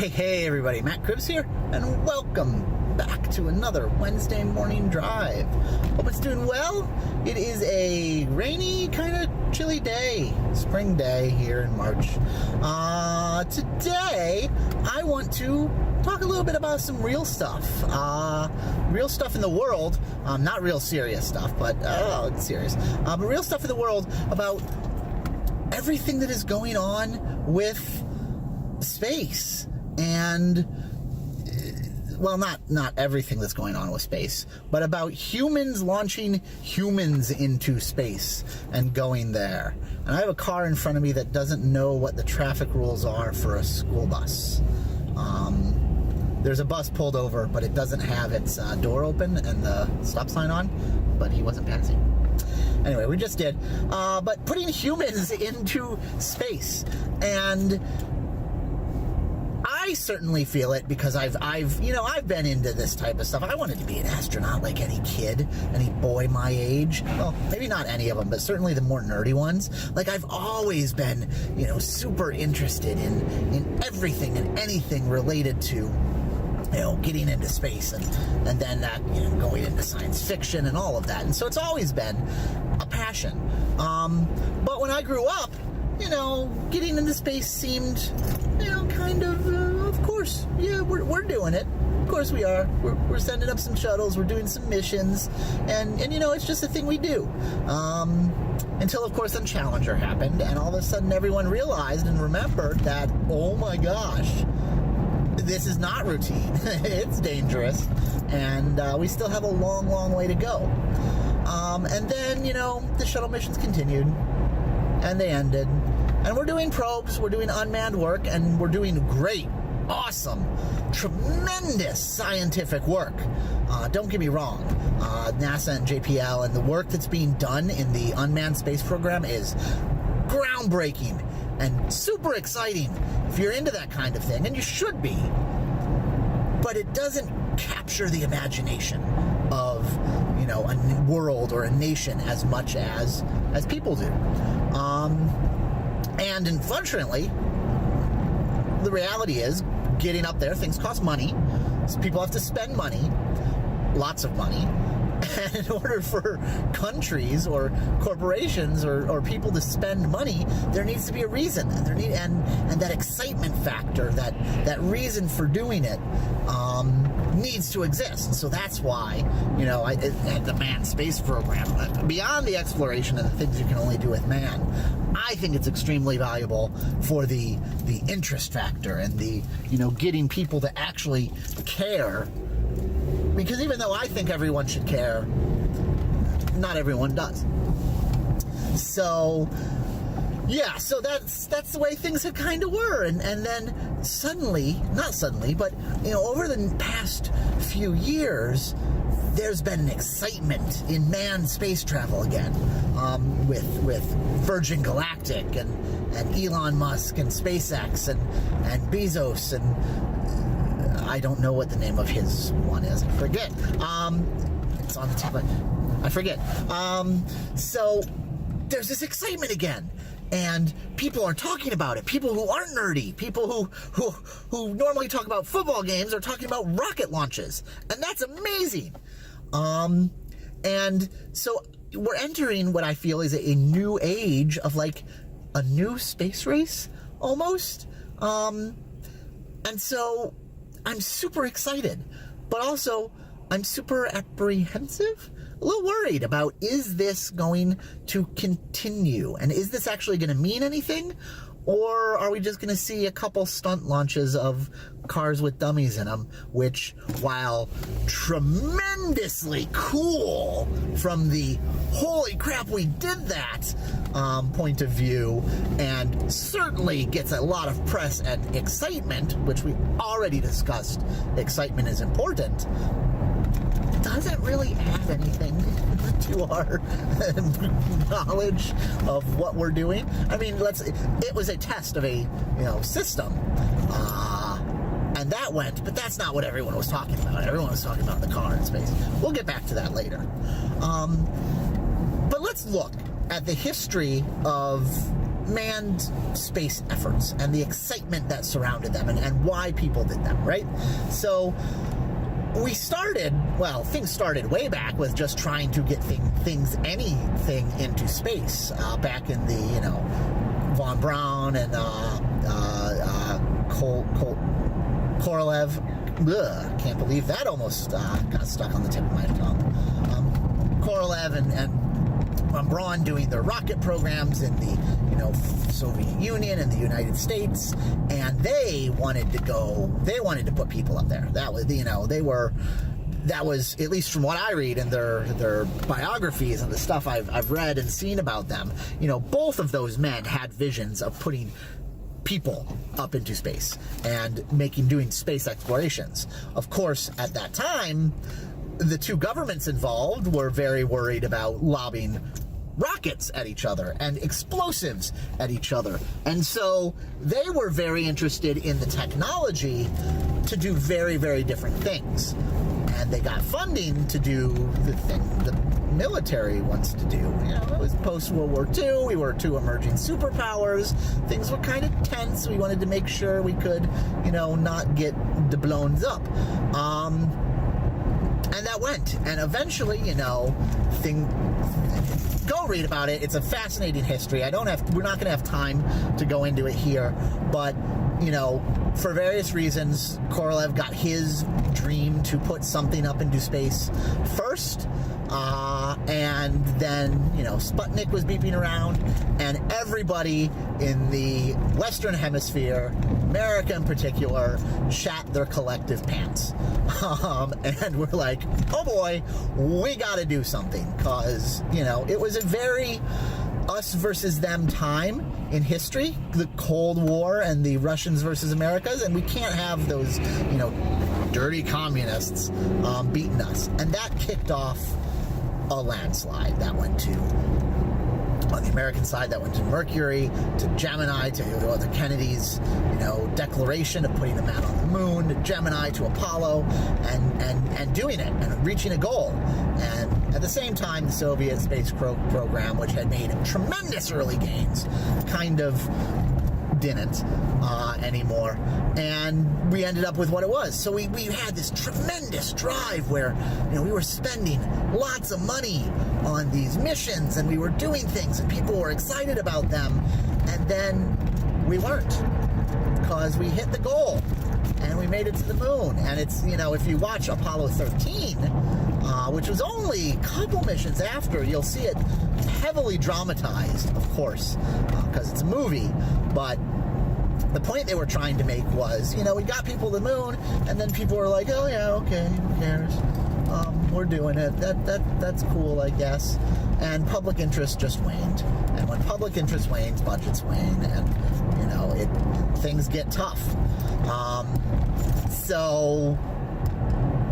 Hey everybody, Matt Cribbs here, and welcome back to another Wednesday morning drive. Hope it's doing well. It is a rainy, kind of chilly day, spring day here in March. Today, I want to talk a little bit about some real stuff. Real stuff in the world, not real serious stuff, but it's serious. But real stuff in the world about everything that is going on with space. And, well, not everything that's going on with space, but about humans launching humans into space and going there. And I have a car in front of me that doesn't know what the traffic rules are for a school bus. There's a bus pulled over, but it doesn't have its door open and the stop sign on, but he wasn't passing. Anyway, we just did. But putting humans into space, and I certainly feel it because I've been into this type of stuff. I wanted to be an astronaut like any kid, any boy my age. Well, maybe not any of them, but certainly the more nerdy ones. Like, I've always been, super interested in everything and anything related to, getting into space and then that, going into science fiction and all of that. And so it's always been a passion. But when I grew up, getting into space seemed, kind of course, yeah, we're doing it. Of course we are. We're sending up some shuttles, we're doing some missions, and it's just a thing we do. Until, of course, then Challenger happened, and all of a sudden everyone realized and remembered that, oh my gosh, this is not routine. It's dangerous, and we still have a long, long way to go. And then, the shuttle missions continued, and they ended. And we're doing probes, we're doing unmanned work, and we're doing great, awesome, tremendous scientific work. Don't get me wrong, NASA and JPL and the work that's being done in the unmanned space program is groundbreaking and super exciting if you're into that kind of thing, and you should be. But it doesn't capture the imagination of, a world or a nation as much as people do. And unfortunately, the reality is, getting up there, things cost money. So people have to spend money, lots of money. And in order for countries or corporations or people to spend money, there needs to be a reason. And that excitement factor, that reason for doing it, needs to exist. So that's why, the manned space program, beyond the exploration and the things you can only do with man, I think it's extremely valuable for the interest factor and the, getting people to actually care. Because even though I think everyone should care, not everyone does. So, yeah, so that's the way things have kind of were. And then not suddenly, but, over the past few years, there's been an excitement in manned space travel again, with Virgin Galactic and Elon Musk and SpaceX and Bezos and I don't know what the name of his one is. I forget. It's on the tip. I forget. So there's this excitement again, and people are talking about it. People who aren't nerdy, people who normally talk about football games, are talking about rocket launches, and that's amazing. And so we're entering what I feel is a new age of like a new space race almost. And so I'm super excited, but also I'm super apprehensive, a little worried about, is this going to continue? And is this actually going to mean anything? Or are we just going to see a couple stunt launches of cars with dummies in them, which, while tremendously cool from the holy crap we did that point of view, and certainly gets a lot of press and excitement, which we already discussed, excitement is important, doesn't really add anything to our knowledge of what we're doing. I mean, it was a test of a, system, and that went, but that's not what everyone was talking about. Everyone was talking about the car in space. We'll get back to that later. But let's look at the history of manned space efforts and the excitement that surrounded them and why people did them, right? So we started, well, things started way back with just trying to get anything into space, back in the, you know, Von Braun and Korolev. Ugh, can't believe that almost got stuck on the tip of my tongue. Korolev and Von Braun doing their rocket programs in the, you know, Soviet Union and the United States, and they wanted to put people up there. That was, you know, that was, at least from what I read in their biographies and the stuff I've read and seen about them, you know, both of those men had visions of putting people up into space and doing space explorations. Of course, at that time, the two governments involved were very worried about lobbing rockets at each other and explosives at each other. And so they were very interested in the technology to do very, very different things. And they got funding to do the thing the military wants to do. You know, it was post-World War II. We were two emerging superpowers. Things were kind of tense. We wanted to make sure we could, you know, not get blown up. And that went. And eventually, you know, go read about it. It's a fascinating history. We're not going to have time to go into it here, but, you know, for various reasons, Korolev got his dream to put something up into space first, and then, you know, Sputnik was beeping around, and everybody in the Western Hemisphere, America in particular, shat their collective pants. And we're like, oh boy, we gotta do something, because, you know, it was a very us versus them time in history, the Cold War and the Russians versus Americas, and we can't have those, you know, dirty communists beating us. And that kicked off a landslide that went to, on the American side, that went to Mercury, to Gemini, to the Kennedys, you know, declaration of putting a man on the moon, to Gemini, to Apollo, and doing it, and reaching a goal. And at the same time, the Soviet space program, which had made tremendous early gains, kind of didn't anymore, and we ended up with what it was. So we had this tremendous drive where, you know, we were spending lots of money on these missions, and we were doing things, and people were excited about them, and then we weren't, because we hit the goal, and we made it to the moon. And it's, you know, if you watch Apollo 13, which was only a couple missions after, you'll see it heavily dramatized, of course, because it's a movie, but the point they were trying to make was, you know, we got people to the moon, and then people were like, oh yeah, okay, who cares? We're doing it. That's cool, I guess. And public interest just waned. And when public interest wanes, budgets wane, and, you know, things get tough. So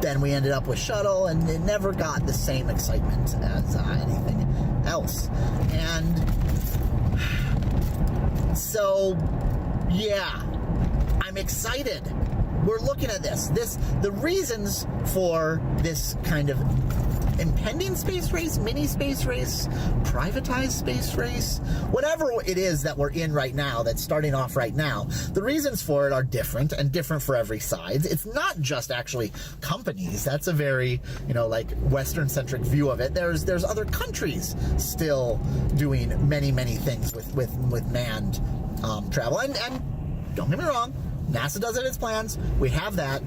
then we ended up with Shuttle, and it never got the same excitement as anything else. And so, yeah, I'm excited. We're looking at this. The reasons for this kind of impending space race, mini space race, privatized space race, whatever it is that we're in right now, that's starting off right now, the reasons for it are different, and different for every side. It's not just actually companies. That's a very, you know, like Western-centric view of it. There's other countries still doing many, many things with manned travel. And don't get me wrong, NASA does it in its plans. We have that.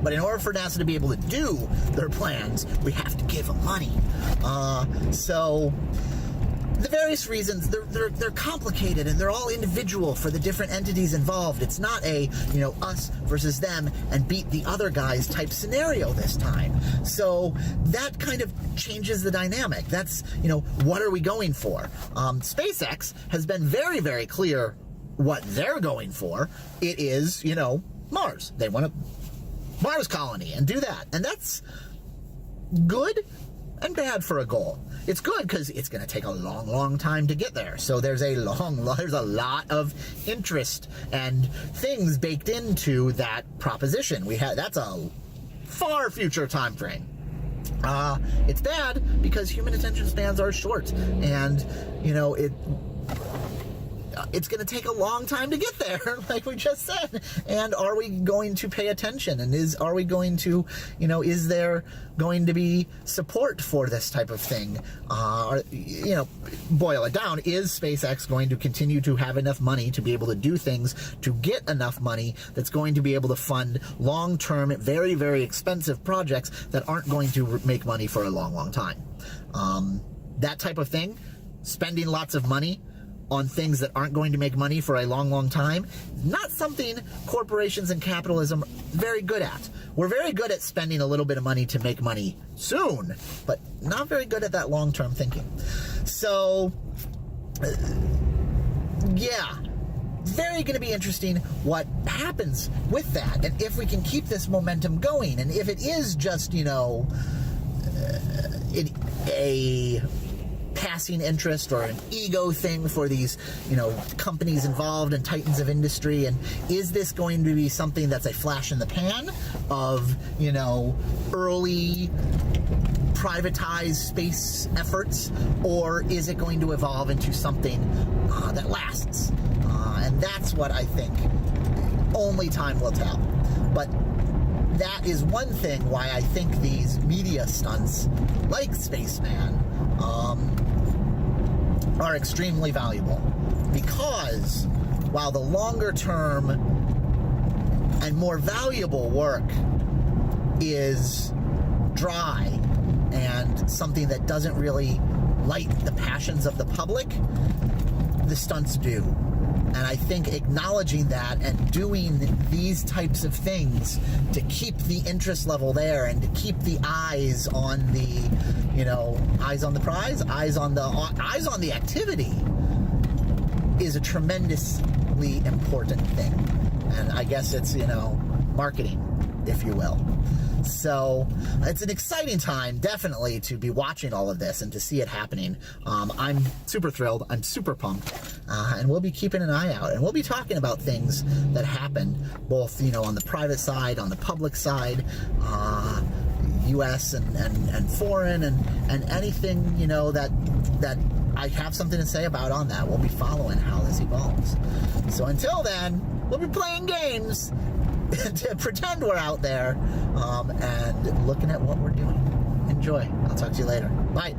But in order for NASA to be able to do their plans, we have to give them money. So the various reasons, they're complicated, and they're all individual for the different entities involved. It's not a, you know, us versus them and beat the other guys type scenario this time. So that kind of changes the dynamic. That's, you know, what are we going for? SpaceX has been very, very clear what they're going for. It is, you know, Mars. They want a Mars colony and do that. And that's good and bad for a goal. It's good because it's going to take a long, long time to get there. So there's a lot of interest and things baked into that proposition. That's a far future time frame. It's bad because human attention spans are short, and, you know, it's going to take a long time to get there, like we just said. And are we going to pay attention? And are we going to, is there going to be support for this type of thing? Boil it down, is SpaceX going to continue to have enough money to be able to do things, to get enough money that's going to be able to fund long-term, very, very expensive projects that aren't going to make money for a long, long time? That type of thing, spending lots of money on things that aren't going to make money for a long, long time, not something corporations and capitalism are very good at. We're very good at spending a little bit of money to make money soon, but not very good at that long-term thinking. So, yeah, very going to be interesting what happens with that, and if we can keep this momentum going, and if it is just, a passing interest or an ego thing for these, companies involved and titans of industry, and is this going to be something that's a flash in the pan of, early privatized space efforts, or is it going to evolve into something that lasts? And that's what I think only time will tell. But that is one thing why I think these media stunts, like Spaceman, are extremely valuable. Because while the longer term and more valuable work is dry and something that doesn't really light the passions of the public, the stunts do. And I think acknowledging that and doing these types of things to keep the interest level there and to keep the eyes on the, eyes on the prize, eyes on the activity is a tremendously important thing. And I guess it's, marketing, if you will. So it's an exciting time, definitely, to be watching all of this and to see it happening. I'm super thrilled. I'm super pumped. And we'll be keeping an eye out. And we'll be talking about things that happen, both, on the private side, on the public side, U.S. and foreign, and anything, that I have something to say about on that. We'll be following how this evolves. So until then, we'll be playing games to pretend we're out there, and looking at what we're doing. Enjoy. I'll talk to you later. Bye.